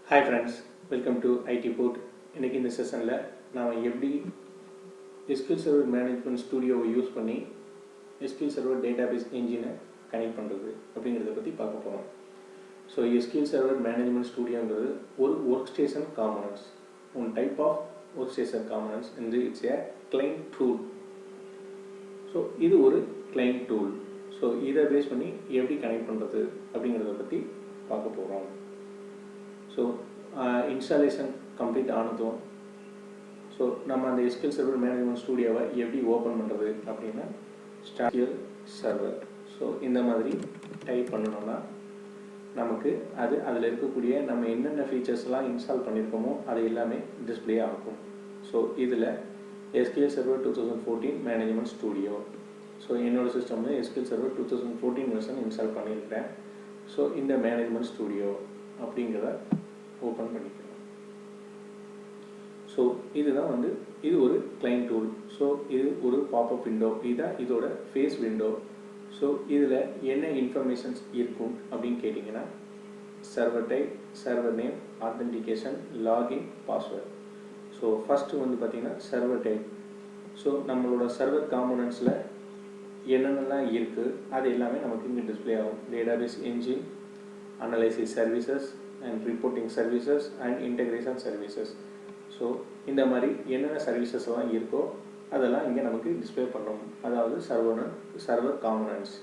Hi friends, welcome to IT Port. இன்னைக்கு இந்த செஷனில் நாம் எப்படி SQL Server Management Studio use பண்ணி SQL Server Database Engine connect பண்ணுறது அப்படிங்கிறத பற்றி பார்க்க போகிறோம். ஸோ SQL Server Management Studioங்கிறது ஒரு workstation components, one type of workstation components and it's a client tool. So இது ஒரு client tool. ஸோ இதை பேஸ் பண்ணி எப்படி கனெக்ட் பண்ணுறது அப்படிங்கிறத பற்றி பார்க்க போகிறோம். ஸோ இன்ஸ்டாலேஷன் கம்ப்ளீட் ஆனதும் ஸோ நம்ம அந்த SQL Server Management Studioவை எப்படி ஓப்பன் பண்ணுறது அப்படின்னா SQL Server ஸோ இந்த மாதிரி டைப் பண்ணணும்னா நமக்கு அதில் இருக்கக்கூடிய நம்ம என்னென்ன ஃபீச்சர்ஸ்லாம் இன்ஸ்டால் பண்ணியிருக்கோமோ அது எல்லாமே டிஸ்பிளே ஆகும். ஸோ இதில் SQL Server 2014 Management Studio so என்னோடய சிஸ்டமில் SQL Server 2014 வெர்ஷன் இன்ஸ்டால் பண்ணியிருக்கிறேன். ஸோ இந்த மேனேஜ்மெண்ட் ஸ்டூடியோ அப்படிங்கிறத ஓப்பன் பண்ணிக்கலாம். ஸோ இதுதான் இது ஒரு கிளைண்ட் டூல். ஸோ இது ஒரு பாப்அப் விண்டோ, இதுதான் இதோட ஃபேஸ் விண்டோ. ஸோ இதில் என்ன இன்ஃபர்மேஷன்ஸ் இருக்கும் அப்படின்னு கேட்டிங்கன்னா server type, server name, authentication, login, password. So first பார்த்திங்கன்னா சர்வர் டைப். ஸோ நம்மளோட சர்வர் காம்போனன்ட்ஸில் என்னென்னலாம் இருக்குது அது எல்லாமே நமக்கு இங்கே டிஸ்பிளே ஆகும். Database engine, analysis services and reporting services and integration services. So இந்த மாதிரி என்னென்ன சர்வீசஸ்லாம் இருக்கோ அதெல்லாம் இங்கே நமக்கு டிஸ்பிளே பண்ணணும், அதாவது சர்வர் காம்போனன்ட்ஸ்.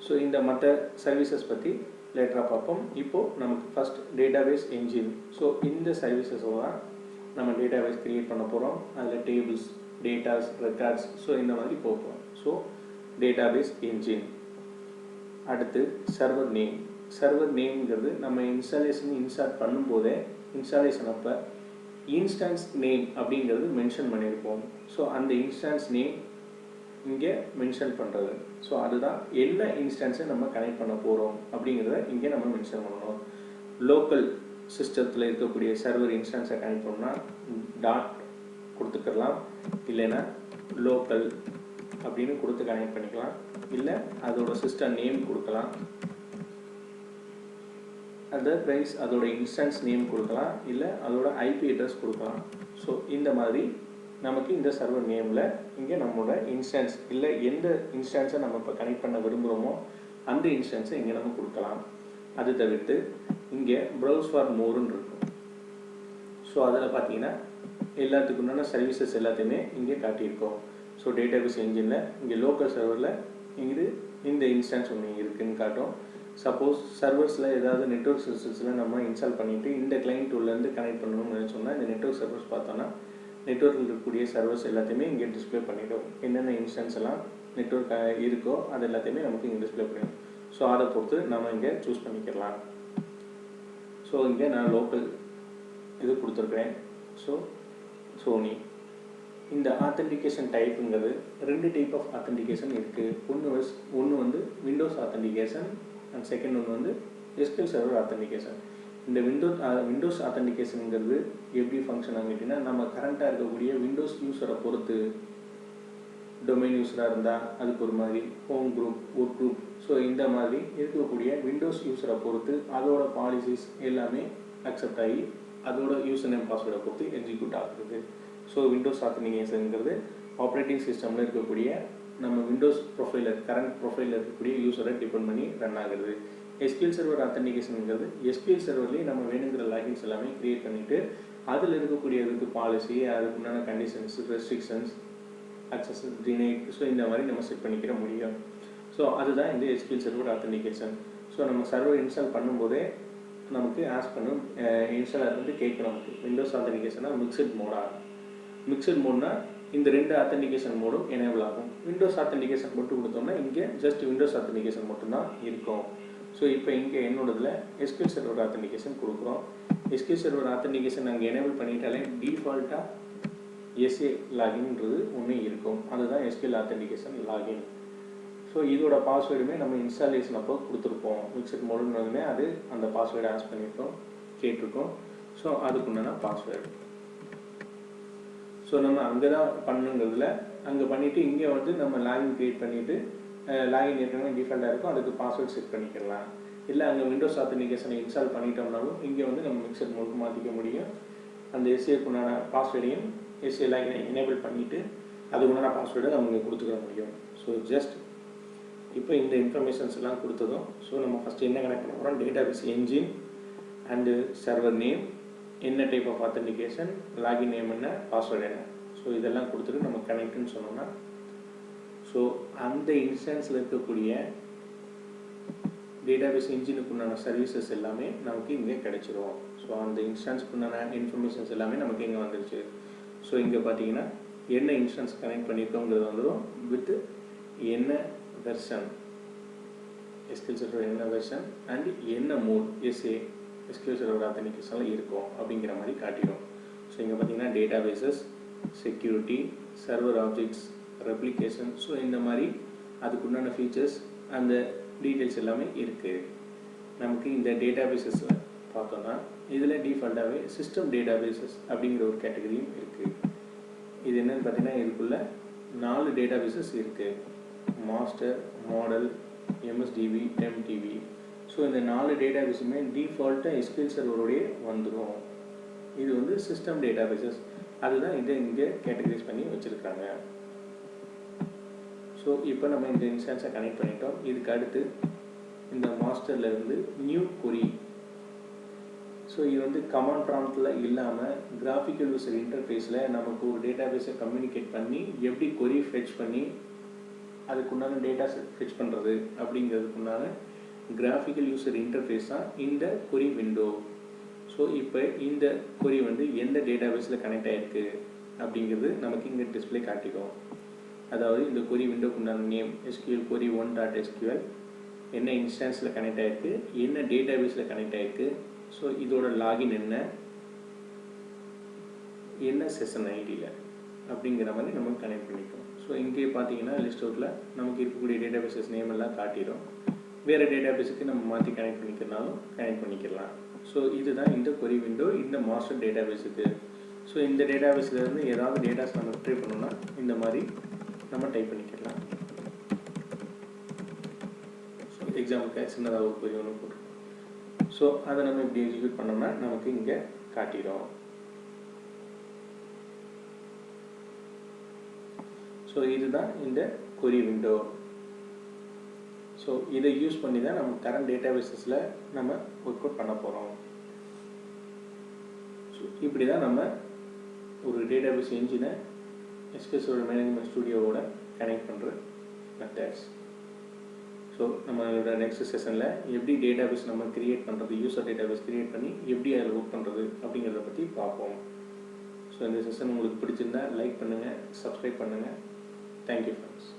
ஸோ இந்த மற்ற சர்வீசஸ் பற்றி லேட்டராக பார்ப்போம். இப்போது நமக்கு ஃபஸ்ட் டேட்டாபேஸ் என்ஜின். ஸோ இந்த சர்வீசஸ்லாம் நம்ம டேட்டாபேஸ் க்ரியேட் பண்ண போகிறோம். அதில் டேபிள்ஸ், டேட்டாஸ், ரெக்கார்ட்ஸ் ஸோ இந்த மாதிரி போகிறோம். So database engine. அடுத்து சர்வர் நேம். சர்வர் நேம்ங்கிறது நம்ம இன்ஸ்டால் பண்ணும்போதே இன்ஸ்டாலேஷன் அப்போ இன்ஸ்டான்ஸ் நேம் அப்படிங்கிறது மென்ஷன் பண்ணியிருப்போம். ஸோ அந்த இன்ஸ்டான்ஸ் நேம் இங்கே மென்ஷன் பண்ணுறது. ஸோ அதுதான் என்ன இன்ஸ்டான்ஸை நம்ம கனெக்ட் பண்ண போகிறோம் அப்படிங்கிறத இங்கே நம்ம மென்ஷன் பண்ணணும். லோக்கல் சிஸ்டத்தில் இருக்கக்கூடிய சர்வர் இன்ஸ்டான்ஸை கனெக்ட் பண்ணால் டாட் கொடுத்துக்கலாம், இல்லைன்னா லோக்கல் அப்படின்னு கொடுத்து கனெக்ட் பண்ணிக்கலாம், இல்லை அதோட சிஸ்டம் நேம் கொடுக்கலாம், அதர்வைஸ் அதோட இன்ஸ்டன்ஸ் நேம் கொடுக்கலாம், இல்லை அதோட ஐபி அட்ரஸ் கொடுக்கலாம். ஸோ இந்த மாதிரி நமக்கு இந்த சர்வர் நேமில் இங்கே நம்மளோட இன்ஸ்டன்ஸ் இல்லை எந்த இன்ஸ்டன்ஸை நம்ம இப்போ கனெக்ட் பண்ண விரும்புகிறோமோ அந்த இன்ஸ்டன்ஸை இங்கே நம்ம கொடுக்கலாம். அது தவிர்த்து இங்கே ப்ரௌஸ் ஃபார் மோர்னு இருக்கும். ஸோ அதில் பார்த்தீங்கன்னா எல்லாத்துக்கு உண்டான சர்வீசஸ் எல்லாத்தையுமே இங்கே காட்டியிருக்கோம். ஸோ டேட்டாபேஸ் என்ஜினில் இங்கே லோக்கல் சர்வரில் இந்த இன்ஸ்டன்ஸ் ஒன்று இருக்குதுன்னு காட்டும். சப்போஸ் சர்வர்ஸில் ஏதாவது நெட்வொர்க் சிஸ்டம்ஸில் நம்ம இன்ஸ்டால் பண்ணிவிட்டு இந்த கிளைண்ட் டூல்லேருந்து கனெக்ட் பண்ணணும்னு நினச்சோம்னா இந்த நெட்வொர்க் சர்வர்ஸ் பார்த்தோன்னா நெட்வொர்க்கில் இருக்கக்கூடிய சர்வர்ஸ் எல்லாத்தையுமே இங்கே டிஸ்பிளே பண்ணிவிடும். என்னென்ன இன்ஸ்டன்ஸ் எல்லாம் நெட்வொர்க் இருக்கோ அது எல்லாத்தையுமே நமக்கு இங்கே டிஸ்பிளே பண்ணிடும். ஸோ அதை பொறுத்து நம்ம இங்கே சூஸ் பண்ணிக்கலாம். ஸோ இங்கே நான் லோக்கல் இது கொடுத்துருக்குறேன். ஸோ சோனி. இந்த ஆத்தென்டிகேஷன் டைப்புங்கிறது ரெண்டு டைப் ஆஃப் ஆத்தென்டிகேஷன் இருக்குது. ஒன்று விண்டோஸ் ஆத்தென்டிகேஷன் அண்ட் செகண்ட் ஒன்று SQL Server ஆத்தென்டிகேஷன். இந்த விண்டோஸ் ஆத்தென்டிகேஷனுங்கிறது எப்படி ஃபங்க்ஷன் ஆகிட்டுன்னா நம்ம கரண்ட்டாக இருக்கக்கூடிய விண்டோஸ் யூஸரை பொறுத்து, டொமைன் யூஸராக இருந்தால் அதுக்கு ஒரு மாதிரி, home group, work group, so இந்த மாதிரி இருக்கக்கூடிய விண்டோஸ் யூஸரை பொறுத்து அதோட பாலிசிஸ் எல்லாமே அக்செப்ட் ஆகி அதோட யூசர் நேம் பாஸ்வேர்டை பொறுத்து எக்ஸிக்யூட் ஆகுது. ஸோ விண்டோஸ் ஆத்தென்டிகேஷனுங்கிறது ஆப்ரேட்டிங் சிஸ்டமில் இருக்கக்கூடிய நம்ம விண்டோஸ் ப்ரொஃபைலர், கரண்ட் ப்ரொஃபைலில் இருக்கக்கூடிய யூஸரை டிபெண்ட் பண்ணி ரன் ஆகுது. SQL Server ஆத்தென்டிகேஷனுங்கிறது SQL Serverலேயே நம்ம வேணுங்கிற லாகின்ஸ் எல்லாமே க்ரியேட் பண்ணிவிட்டு அதில் இருக்கக்கூடியதுக்கு பாலிசி, அதுக்குண்டான conditions, restrictions, access denied, so இந்த மாதிரி நம்ம செட் பண்ணிக்கிற முடியும். ஸோ அதுதான் இந்த SQL Server ஆத்தென்டிகேஷன். ஸோ நம்ம சர்வர் இன்ஸ்டால் பண்ணும்போதே நமக்கு ஆஸ் பண்ணும் இன்ஸ்டாலர் கேட்கணும், விண்டோஸ் ஆத்தென்டிகேஷனாக மிக்சட் மோட்னா இந்த ரெண்டு ஆத்தென்டிகேஷன் மோடும் எனேபிள் ஆகும். விண்டோஸ் ஆத்தென்டிகேஷன் மட்டும் கொடுத்தோம்னா இங்கே ஜஸ்ட் விண்டோஸ் ஆத்தென்டிகேஷன் மட்டும்தான் இருக்கும். ஸோ இப்போ இங்கே என்னோடதில் SQL Server ஆத்தென்டிகேஷன் கொடுக்குறோம். SQL Server ஆத்தென்டிகேஷன் நாங்கள் எனேபிள் பண்ணிட்டாலே டிஃபால்ட்டாக SA லாகின்ன்றது ஒன்று இருக்கும். அதுதான் SQL ஆத்தென்டிகேஷன் லாகின். ஸோ இதோட பாஸ்வேர்டுமே நம்ம இன்ஸ்டாலேஷன் அப்போ கொடுத்துருப்போம். மிக்சட் மோடுன்னு அது அந்த பாஸ்வேர்டை ஆஸ் பண்ணியிருக்கோம், கேட்டிருக்கோம். ஸோ அதுக்குண்டான பாஸ்வேர்டு. ஸோ நம்ம அங்கே தான் பண்ணுங்கிறதுல அங்கே பண்ணிவிட்டு இங்கே நம்ம லாகின் க்ரியேட் பண்ணிவிட்டு லாகின் ஏற்கனவே டிஃபால்ட்டாக இருக்கும், அதுக்கு பாஸ்வேர்ட் செட் பண்ணிக்கலாம். இல்லை அங்கே விண்டோஸ் ஆத்தென்டிகேஷனை இன்ஸ்டால் பண்ணிட்டோம்னாலும் இங்கே வந்து நம்ம மிக்சட் மோடுக்கு மாற்றிக்க முடியும். அந்த எஸ்ஏக்கு உண்டான பாஸ்வேர்டையும் எஸ்ஏ லாகினை எனேபிள் பண்ணிவிட்டு அதுக்கு உண்டான பாஸ்வேர்டை நம்ம இங்கே கொடுத்துக்க முடியும். ஸோ ஜஸ்ட் இப்போ இந்த இன்ஃபர்மேஷன்ஸ் எல்லாம் கொடுத்ததும் ஸோ நம்ம ஃபஸ்ட்டு என்ன கனெக்ட் பண்ண போகிறோம், database engine and server name, என்ன type of authentication, login name என்ன, பாஸ்வேர்டு என்ன, ஸோ இதெல்லாம் கொடுத்துட்டு நம்ம கனெக்ட்னு சொன்னோம்னா ஸோ அந்த இன்ஸ்டன்ஸில் இருக்கக்கூடிய டேட்டாபேஸ் இன்ஜினுக்கு உண்டான சர்வீசஸ் எல்லாமே நமக்கு இங்கே கிடைச்சிரும். ஸோ அந்த இன்ஸ்டன்ஸுக்கு உண்டான இன்ஃபர்மேஷன்ஸ் எல்லாமே நமக்கு இங்கே வந்துருச்சு. ஸோ இங்கே பார்த்தீங்கன்னா என்ன இன்ஸ்டன்ஸ் கனெக்ட் பண்ணியிருக்கோங்கிறது வந்துடும் வித் என்ன வெர்ஷன், SQL Server என்ன வெர்ஷன் அண்ட் என்ன மோட் SQL Server ஆத்தென்டிகேஷனில் இருக்கும் அப்படிங்கிற மாதிரி காட்டிடும். ஸோ இங்கே பார்த்தீங்கன்னா databases, security, server objects, replication, so இந்த மாதிரி அதுக்குண்டான ஃபீச்சர்ஸ் அந்த டீட்டெயில்ஸ் எல்லாமே இருக்குது. நமக்கு இந்த டேட்டாபேஸஸில் பார்த்தோன்னா இதில் டிஃபால்ட்டாகவே சிஸ்டம் டேட்டாபேசஸ் அப்படிங்கிற ஒரு கேட்டகரியும் இருக்குது. இது என்னென்னு பார்த்தீங்கன்னா இதுக்குள்ளே 4 டேட்டாபேசஸ் இருக்குது, master, model, MSDB, MTB. So இந்த 4 டேட்டாபேஸுமே டிஃபால்ட்டாக SQL Server வந்துடும். இது வந்து சிஸ்டம் டேட்டாபேசஸ், அதுதான் இதை இங்கே கேட்டகரைஸ் பண்ணி வச்சுருக்காங்க. ஸோ இப்போ நம்ம இந்த இன்ஸ்டன்ஸை கனெக்ட் பண்ணிட்டோம். இதுக்கு அடுத்து இந்த மாஸ்டர்லேருந்து நியூ கொரி, ஸோ இது வந்து கமாண்ட் ப்ராம்ப்டில் இல்லாமல் கிராஃபிக்கல் யூசர் இன்டர்ஃபேஸில் நமக்கு ஒரு டேட்டாபேஸை கம்யூனிகேட் பண்ணி எப்படி கொரி ஃபெச் பண்ணி அதுக்குண்டான டேட்டாஸ் ஃபெச் பண்ணுறது அப்படிங்கிறதுக்குண்டான கிராஃபிக்கல் யூசர் இன்டர்ஃபேஸ் தான் இந்த கொரி விண்டோ. ஸோ இப்போ இந்த கொரி வந்து எந்த டேட்டாபேஸில் கனெக்ட் ஆகிருக்கு அப்படிங்கிறது நமக்கு இங்கே டிஸ்பிளே காட்டிக்கும். அதாவது இந்த கொரி விண்டோக்கு உண்டான நேம் SQL query 1.SQL, என்ன இன்ஸ்டன்ஸில் கனெக்ட் ஆகிருக்கு, என்ன டேட்டாபேஸில் கனெக்ட் ஆகிருக்கு, ஸோ இதோட லாகின் என்ன செஷன் ஐடியில் அப்படிங்கிற மாதிரி நமக்கு கனெக்ட் பண்ணிக்கும். ஸோ இங்கே பார்த்தீங்கன்னா லிஸ்ட் அவுட்டில் நமக்கு இருக்கக்கூடிய டேட்டாபேஸஸ் நேம் எல்லாம் காட்டிடும். வேறு டேட்டாபேஸுக்கு நம்ம மாற்றி கனெக்ட் பண்ணிக்கிறனாலும் கனெக்ட் பண்ணிக்கலாம். ஸோ இதுதான் இந்த கொரி விண்டோ இந்த மாஸ்டர் டேட்டாபேஸுக்கு. ஸோ இந்த டேட்டாபேஸ்லேருந்து ஏதாவது டேட்டாஸ் நம்ம ரிட்ரீவ் பண்ணோம்னா இந்த மாதிரி நம்ம டைப் பண்ணிக்கலாம். ஸோ எக்ஸாம்பிளுக்கு சின்னதாக ஒரு கொரி ஒன்று போட்டுருக்கோம். ஸோ அதை நம்ம இப்படி எக்ஸிக்யூட் பண்ணோம்னா நமக்கு இங்கே காட்டிடும். ஸோ இதுதான் இந்த கொரி விண்டோ. ஸோ இதை யூஸ் பண்ணி தான் நம்ம கரண்ட் டேட்டாபேஸஸில் நம்ம ஒர்க் அவுட் பண்ண போகிறோம். ஸோ இப்படி தான் நம்ம ஒரு டேட்டாபேஸ் என்ஜினை SQL Server மேனேஜ்மெண்ட் ஸ்டுடியோவோட கனெக்ட் பண்ணுற மெத்தட்ஸ். ஸோ நம்மளோட நெக்ஸ்ட் செஷனில் எப்படி டேட்டாபேஸ் நம்ம கிரியேட் பண்ணுறது, யூசர் டேட்டாபேஸ் கிரியேட் பண்ணி எப்படி அதில் ஒர்க் பண்ணுறது அப்படிங்கிறத பற்றி பார்ப்போம். ஸோ இந்த செஷன் உங்களுக்கு பிடிச்சிருந்தா லைக் பண்ணுங்கள், சப்ஸ்கிரைப் பண்ணுங்கள். Thank you friends.